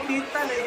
తీర్తాలే.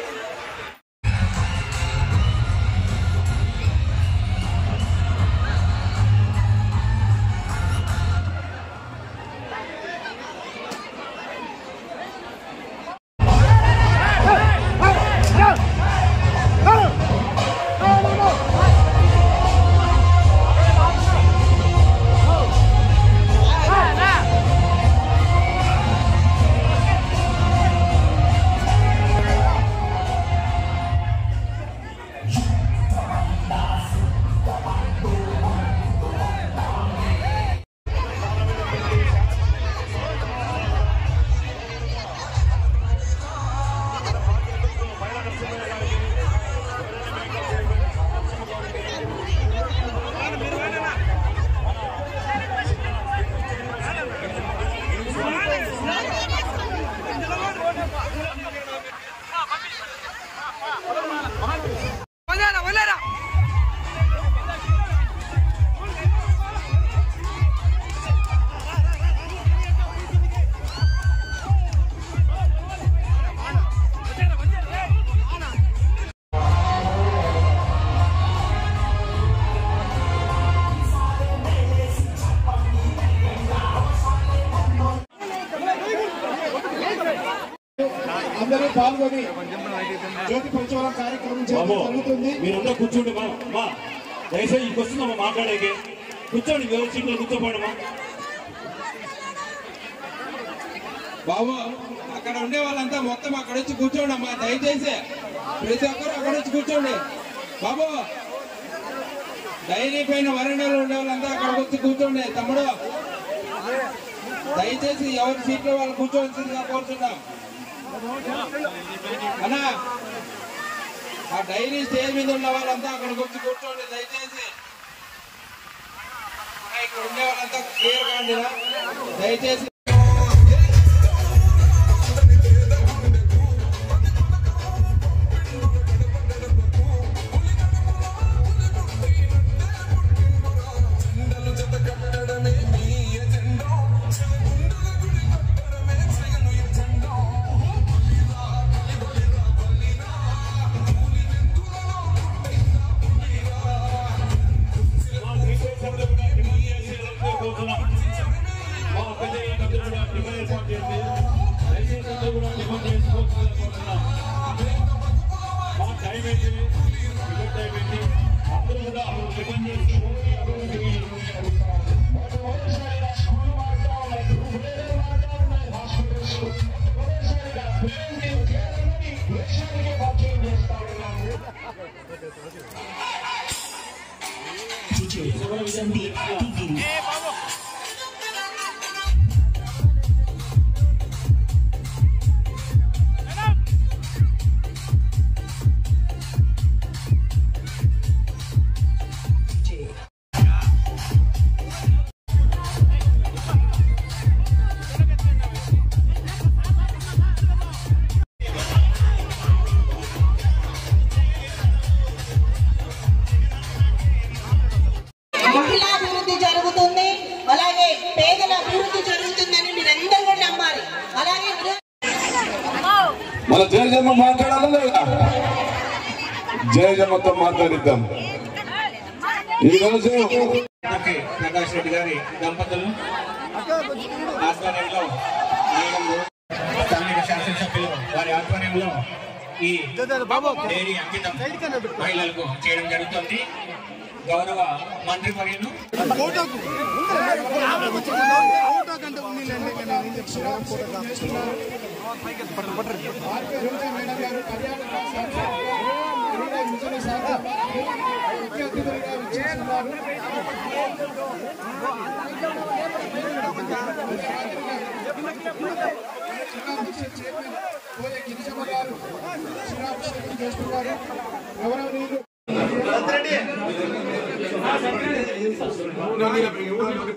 అందరూ పాల్గొని జ్యోతి పంచవరం కార్యక్రమం జరుగుతుంది. మీరందరూ కూర్చోండి మా దయచేసి వస్తుందమ్మా మాట్లాడేకి కూర్చోండి. సీట్లో కూర్చోపోండమ్మా బాబు. అక్కడ ఉండే వాళ్ళంతా మొత్తం అక్కడ వచ్చి కూర్చోండి అమ్మా, దయచేసి ప్రతి ఒక్కరు అక్కడ వచ్చి కూర్చోండి బాబు. డైరీ పైన వరండాలో ఉండే వాళ్ళంతా అక్కడికి వచ్చి కూర్చోండి తమ్ముడు. దయచేసి ఎవరి సీట్లో వాళ్ళు కూర్చోవలసిందిగా కోరుతున్నాం అన్నా. ఆ డైరీ స్టేజ్ మీద ఉన్న వాళ్ళంతా అక్కడికి వచ్చి కూర్చోండి దయచేసి. ఇక్కడ ఉండే వాళ్ళంతా క్లియర్ కాండి దయచేసి. మహిళాభివృద్ధి జరుగుతుంది, అలాగే పేదల అభివృద్ధి జరుగుతుందని మీరందరూ కూడా నమ్మాలి. అలాగే మన జయజమ్మ మాట్లాడాలి లేదా? జయజమ్మతో మాట్లాడిద్దాం. ఈరోజు ప్రకాష్ రెడ్డి గారి దంపతులు ఆధ్వర్యంలో స్థానిక శాసనసభ్యులు వారి ఆధ్వర్యంలో ఈ డైరీ అంకితం మహిళలకు చేయడం జరుగుతుంది. గౌరవ మంత్రి వర్యులు గౌరవనీయులు